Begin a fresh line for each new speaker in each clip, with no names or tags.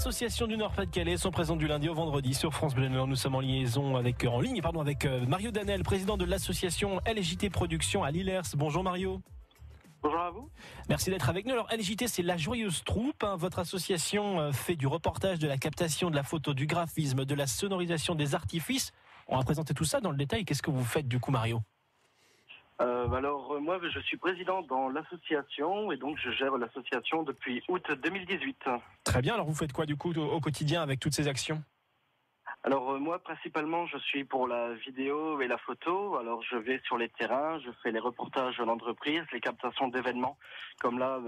associations du Nord-Pas-de-Calais sont présentes du lundi au vendredi sur France Bleu Nord. Nous sommes en ligne avec Mario Danel, président de l'association LJT Productions à Lillers. Bonjour Mario.
Bonjour à vous.
Merci d'être avec nous. Alors LJT, c'est la joyeuse troupe. Votre association fait du reportage, de la captation, de la photo, du graphisme, de la sonorisation, des artifices. On va présenter tout ça dans le détail. Qu'est-ce que vous faites du coup, Mario ?
Moi, je suis président dans l'association et donc je gère l'association depuis août 2018.
Très bien. Alors vous faites quoi du coup au quotidien avec toutes ces actions ?
Alors moi, principalement, je suis pour la vidéo et la photo. Alors je vais sur les terrains, je fais les reportages de l'entreprise, les captations d'événements, comme là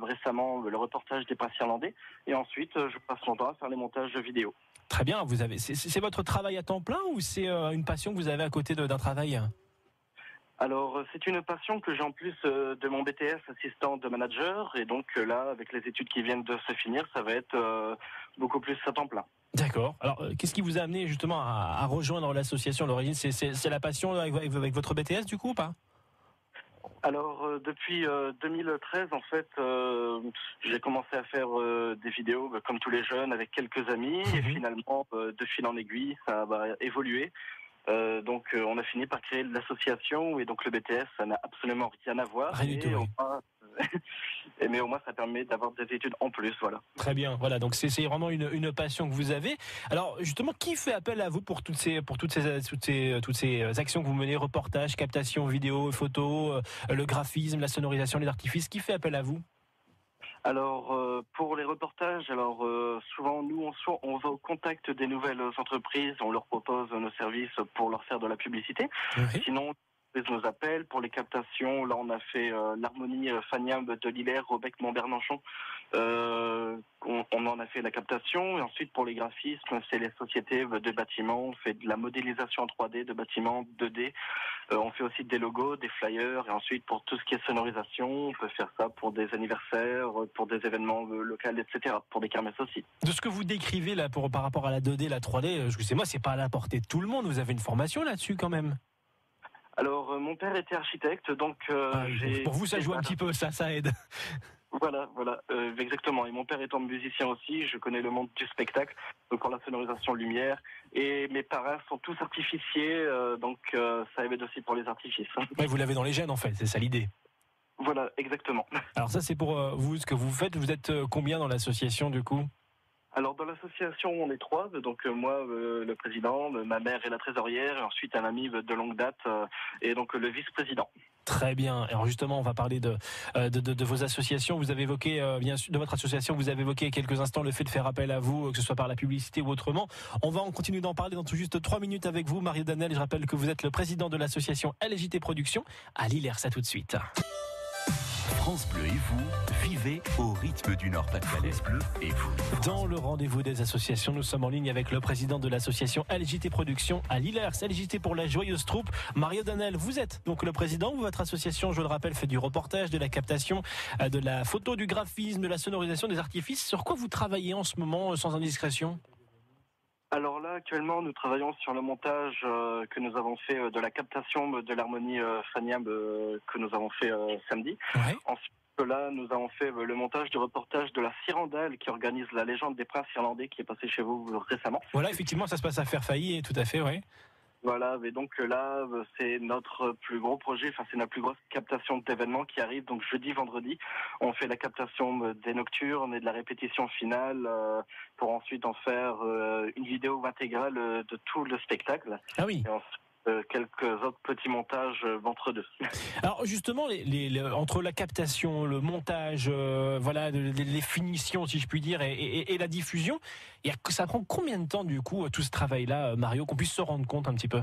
récemment le reportage des Princes irlandais. Et ensuite, je passe mon temps à faire les montages de vidéos.
Très bien. C'est votre travail à temps plein ou c'est une passion que vous avez à côté d'un travail ?
Alors, c'est une passion que j'ai en plus de mon BTS assistant de manager. Et donc là, avec les études qui viennent de se finir, ça va être beaucoup plus à temps plein.
D'accord. Alors, qu'est-ce qui vous a amené justement à rejoindre l'association à l'origine ? C'est la passion avec votre BTS du coup ou pas ?
Alors, depuis 2013, en fait, j'ai commencé à faire des vidéos comme tous les jeunes avec quelques amis. Et finalement, de fil en aiguille, ça va évoluer. Donc on a fini par créer l'association et donc le BTS ça n'a absolument rien à voir.
Rien du tout, oui.
Mais au moins ça permet d'avoir des études en plus, voilà.
Très bien, voilà, donc c'est vraiment une passion que vous avez. Alors justement, qui fait appel à vous pour toutes ces actions que vous menez, reportage, captation, vidéo, photo, le graphisme, la sonorisation, les artifices, qui fait appel à vous ?
Alors pour les reportages, souvent nous on va au contact des nouvelles entreprises, on leur propose nos services pour leur faire de la publicité. Oui. Sinon ils nous appellent pour les captations. Là on a fait l'harmonie Faniam de Lillers, Robec Montbernanchon. On en a fait la captation et ensuite pour les graphismes c'est les sociétés de bâtiments. On fait de la modélisation en 3D de bâtiments 2D. On fait aussi des logos, des flyers et ensuite pour tout ce qui est sonorisation, on peut faire ça pour des anniversaires, pour des événements locaux, etc. Pour des kermesses aussi.
De ce que vous décrivez là par rapport à la 2D, la 3D, excusez-moi, c'est pas à la portée de tout le monde. Vous avez une formation là-dessus quand même.
Alors mon père était architecte, donc
pour vous ça joue un petit peu, ça aide.
Voilà, exactement. Et mon père étant musicien aussi, je connais le monde du spectacle, donc pour la sonorisation lumière. Et mes parents sont tous artificiers, donc ça aide aussi pour les artifices.
Ouais, vous l'avez dans les gènes en fait, c'est ça l'idée.
Voilà, exactement.
Alors ça c'est pour vous, ce que vous faites. Vous êtes combien dans l'association du coup ?
Alors dans l'association on est 3, donc moi le président, ma mère et la trésorière, et ensuite un ami de longue date et donc le vice-président.
Très bien. Alors justement, on va parler de vos associations. Vous avez évoqué, bien sûr, de votre association, vous avez évoqué quelques instants le fait de faire appel à vous, que ce soit par la publicité ou autrement. On va en continuer d'en parler dans tout juste 3 minutes avec vous, Mario Danel. Je rappelle que vous êtes le président de l'association LJT Productions à Lillers. À tout de suite.
France Bleu et vous, vivez au rythme du Nord-Pas-de-Calais. France Bleu et vous.
Dans le rendez-vous des associations, nous sommes en ligne avec le président de l'association LJT Productions à Lillers. LJT pour la joyeuse troupe. Mario Danel, vous êtes donc le président. Votre association, je le rappelle, fait du reportage, de la captation, de la photo, du graphisme, de la sonorisation, des artifices. Sur quoi vous travaillez en ce moment, sans indiscrétion ?
Alors là, actuellement, nous travaillons sur le montage que nous avons fait de la captation de l'harmonie Faniam que nous avons fait samedi.
Ouais.
Ensuite, là, nous avons fait le montage du reportage de la Cyrandale qui organise la légende des Princes irlandais qui est passée chez vous récemment.
Voilà, effectivement, ça se passe à Fairfailly, tout à fait, oui.
Voilà, mais donc là, c'est notre plus gros projet, enfin c'est notre plus grosse captation d'événements qui arrive, donc jeudi, vendredi, on fait la captation des nocturnes et de la répétition finale pour ensuite en faire une vidéo intégrale de tout le spectacle.
Ah oui.
Et ensuite, quelques autres petits montages entre deux.
Alors justement, entre la captation, le montage, les finitions, si je puis dire, et la diffusion, ça prend combien de temps du coup tout ce travail-là, Mario, qu'on puisse se rendre compte un petit peu ?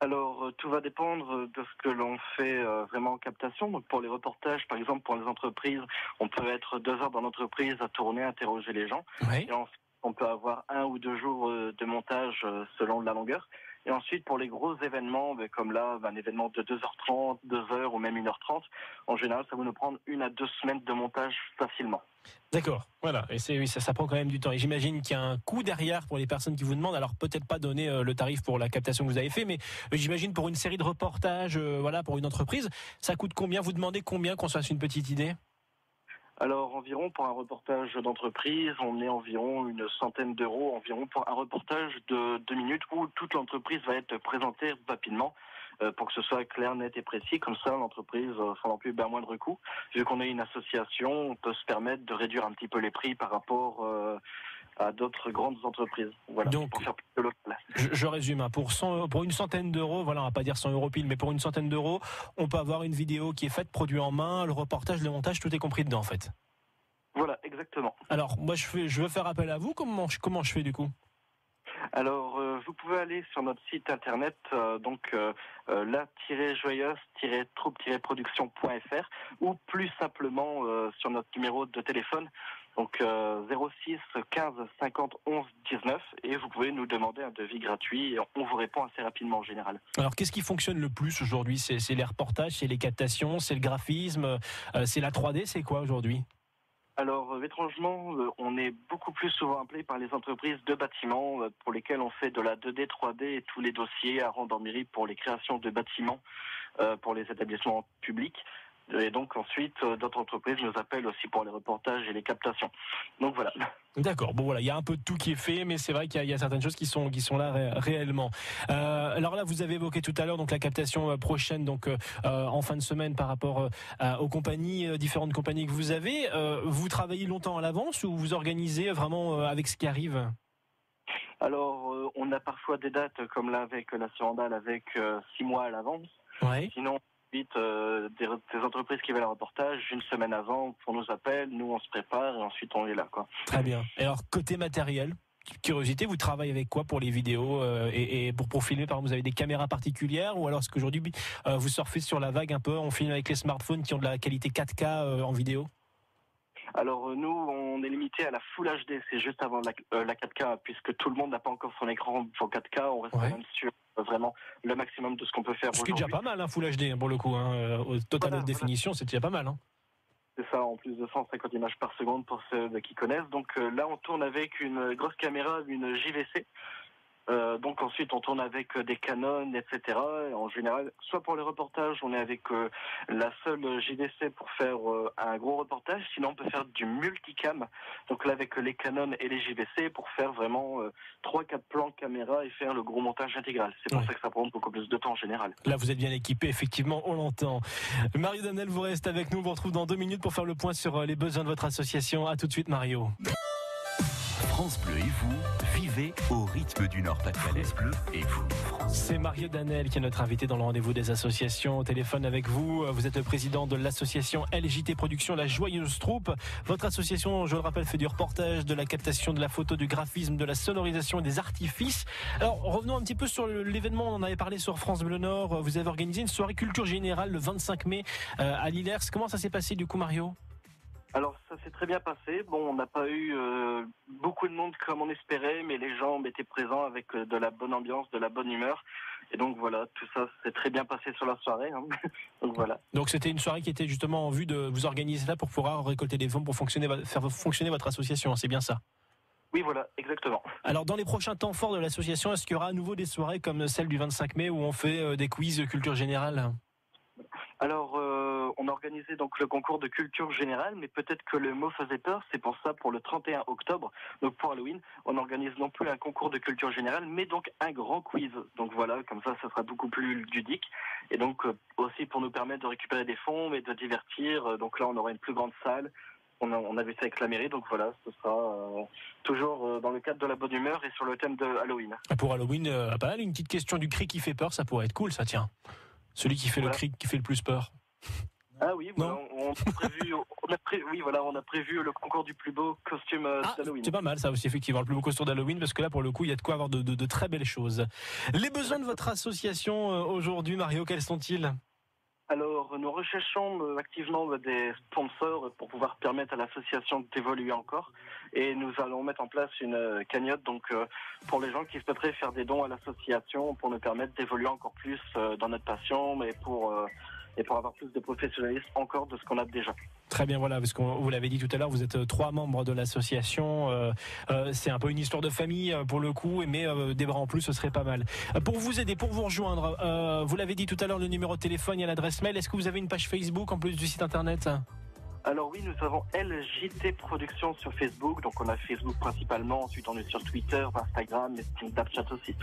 Alors, tout va dépendre de ce que l'on fait vraiment en captation. Donc, pour les reportages, par exemple, pour les entreprises, on peut être 2 heures dans l'entreprise à tourner, interroger les gens.
Oui.
Et ensuite, on peut avoir 1 ou 2 jours de montage selon la longueur. Et ensuite, pour les gros événements, comme là, un événement de 2h30, 2h ou même 1h30, en général, ça va nous prendre 1 à 2 semaines de montage facilement.
D'accord, voilà. Et ça prend quand même du temps. Et j'imagine qu'il y a un coût derrière pour les personnes qui vous demandent. Alors peut-être pas donner le tarif pour la captation que vous avez fait, mais j'imagine pour une série de reportages, pour une entreprise, ça coûte combien ? Vous demandez combien, qu'on se fasse une petite idée ?
Alors environ pour un reportage d'entreprise, on est environ une centaine d'euros environ pour un reportage de 2 minutes où toute l'entreprise va être présentée rapidement pour que ce soit clair, net et précis. Comme ça, l'entreprise s'en occupe à moindre coût. Vu qu'on est une association, on peut se permettre de réduire un petit peu les prix par rapport à d'autres grandes entreprises. Voilà,
donc,
pour faire plus de local.
Je résume, hein, pour une centaine d'euros, voilà, on va pas dire 100 euros pile, mais pour une centaine d'euros, on peut avoir une vidéo qui est faite, produit en main, le reportage, le montage, tout est compris dedans en fait.
Voilà, exactement.
Alors, moi je veux faire appel à vous, comment je fais du coup ?
Alors, vous pouvez aller sur notre site internet, la-joyeuse-troupe-production.fr ou plus simplement sur notre numéro de téléphone, donc 06 15 50 11 19, et vous pouvez nous demander un devis gratuit et on vous répond assez rapidement en général.
Alors, qu'est-ce qui fonctionne le plus aujourd'hui ? C'est les reportages, c'est les captations, c'est le graphisme, c'est la 3D, c'est quoi aujourd'hui ?
Alors, étrangement, on est beaucoup plus souvent appelé par les entreprises de bâtiments pour lesquelles on fait de la 2D, 3D et tous les dossiers à rendre en mairie pour les créations de bâtiments pour les établissements publics. Et donc ensuite, d'autres entreprises nous appellent aussi pour les reportages et les captations. Donc voilà.
D'accord. Bon voilà, il y a un peu de tout qui est fait, mais c'est vrai qu'il y a certaines choses qui sont là réellement. Alors là, vous avez évoqué tout à l'heure donc la captation prochaine, donc en fin de semaine par rapport aux compagnies, différentes compagnies que vous avez. Vous travaillez longtemps à l'avance ou vous organisez vraiment avec ce qui arrive ?
Alors, on a parfois des dates comme là avec la Surandale avec 6 mois à l'avance.
Ouais.
Sinon. Ensuite, des entreprises qui veulent un reportage, une semaine avant, on nous appelle, nous on se prépare et ensuite on est là, quoi.
Très bien. Et alors, côté matériel, curiosité, vous travaillez avec quoi pour les vidéos et pour filmer, par exemple, vous avez des caméras particulières ou alors est-ce qu'aujourd'hui vous surfez sur la vague un peu, on filme avec les smartphones qui ont de la qualité 4K en vidéo ?
Alors nous, on est limité à la Full HD, c'est juste avant la 4K, puisque tout le monde n'a pas encore son écran pour 4K, on reste même sur vraiment le maximum de ce qu'on peut faire.
Ce qui est déjà pas mal, hein, Full HD pour le coup, au total de définition, c'est déjà pas mal. Hein.
C'est ça, en plus de 150 images par seconde pour ceux qui connaissent. Donc là, on tourne avec une grosse caméra, une JVC. Donc ensuite on tourne avec des Canon, etc. Et en général, soit pour les reportages, on est avec la seule JVC pour faire un gros reportage. Sinon on peut faire du multicam. Donc là avec les Canon et les JVC pour faire vraiment 3-4 plans caméra et faire le gros montage intégral. C'est pour ça que ça prend beaucoup plus de temps en général.
Là vous êtes bien équipé, effectivement, on l'entend. Mario Danel, vous restez avec nous. On vous retrouve dans 2 minutes pour faire le point sur les besoins de votre association. À tout de suite, Mario.
France Bleu et vous, vivez au rythme du Nord-Pas-de-Calais. France Bleu et vous, France.
C'est Mario Danel qui est notre invité dans le rendez-vous des associations. Au téléphone avec vous, vous êtes le président de l'association LJT Production, la Joyeuse Troupe. Votre association, je le rappelle, fait du reportage, de la captation, de la photo, du graphisme, de la sonorisation et des artifices. Alors, revenons un petit peu sur l'événement, on en avait parlé sur France Bleu Nord. Vous avez organisé une soirée culture générale le 25 mai à Lillers. Comment ça s'est passé du coup, Mario ?
Alors ça s'est très bien passé. Bon, on n'a pas eu beaucoup de monde comme on espérait, mais les gens étaient présents avec de la bonne ambiance, de la bonne humeur. Et donc voilà, tout ça s'est très bien passé sur la soirée. Hein. Donc voilà. Donc
c'était une soirée qui était justement en vue de vous organiser là pour pouvoir récolter des fonds pour faire fonctionner votre association. C'est bien ça ?
Oui, voilà, exactement.
Alors dans les prochains temps forts de l'association, est-ce qu'il y aura à nouveau des soirées comme celle du 25 mai où on fait des quiz culture générale ?
Alors, on a organisé donc le concours de culture générale, mais peut-être que le mot faisait peur. C'est pour ça, pour le 31 octobre, donc pour Halloween, on organise non plus un concours de culture générale, mais donc un grand quiz. Donc voilà, comme ça sera beaucoup plus ludique. Et donc aussi pour nous permettre de récupérer des fonds et de divertir. Donc là, on aura une plus grande salle. On a vu ça avec la mairie, donc voilà, ce sera toujours dans le cadre de la bonne humeur et sur le thème de Halloween.
Pour Halloween, pas mal, une petite question du cri qui fait peur, ça pourrait être cool, ça, tiens. Celui qui fait le cri qui fait le plus peur.
Ah oui, voilà, on a prévu le concours du plus beau costume d'Halloween.
C'est pas mal ça aussi, effectivement, le plus beau costume d'Halloween, parce que là, pour le coup, il y a de quoi avoir de très belles choses. Les besoins de votre association aujourd'hui, Mario, quels sont-ils ?
Alors, nous recherchons activement des sponsors pour pouvoir permettre à l'association d'évoluer encore. Et nous allons mettre en place une cagnotte donc pour les gens qui souhaiteraient faire des dons à l'association pour nous permettre d'évoluer encore plus dans notre passion, mais pour avoir plus de professionnalisme encore de ce qu'on a déjà.
Très bien, voilà, parce que vous l'avez dit tout à l'heure, vous êtes 3 membres de l'association. C'est un peu une histoire de famille pour le coup, mais des bras en plus, ce serait pas mal. Pour vous aider, pour vous rejoindre, vous l'avez dit tout à l'heure, le numéro de téléphone et l'adresse mail. Est-ce que vous avez une page Facebook en plus du site internet ?
Alors oui, nous avons LJT Productions sur Facebook, donc on a Facebook principalement, ensuite on est sur Twitter, Instagram, et Snapchat aussi.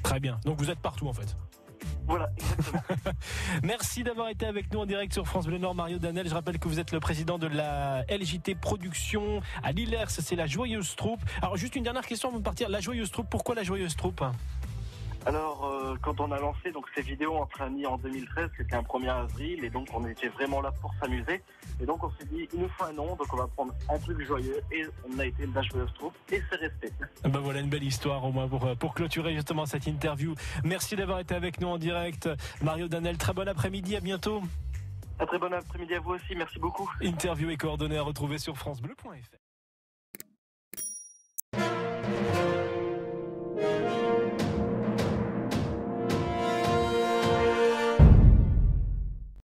Très bien, donc vous êtes partout en fait.
Voilà, exactement.
Merci d'avoir été avec nous en direct sur France Bleu Nord, Mario Danel. Je rappelle que vous êtes le président de la LJT Productions à Lillers, c'est la Joyeuse Troupe. Alors juste une dernière question avant de partir, la Joyeuse Troupe, pourquoi la Joyeuse Troupe ?
Alors, quand on a lancé donc ces vidéos entre amis en 2013, c'était un 1er avril, et donc on était vraiment là pour s'amuser. Et donc on s'est dit, il nous faut un nom, donc on va prendre un truc joyeux, et on a été la Joyeuse Troupe, et c'est resté.
Ben voilà une belle histoire au moins pour clôturer justement cette interview. Merci d'avoir été avec nous en direct. Mario Danel, très bon après-midi, à bientôt.
Un très bon après-midi à vous aussi, merci beaucoup.
Interview et coordonnées à retrouver sur francebleu.fr.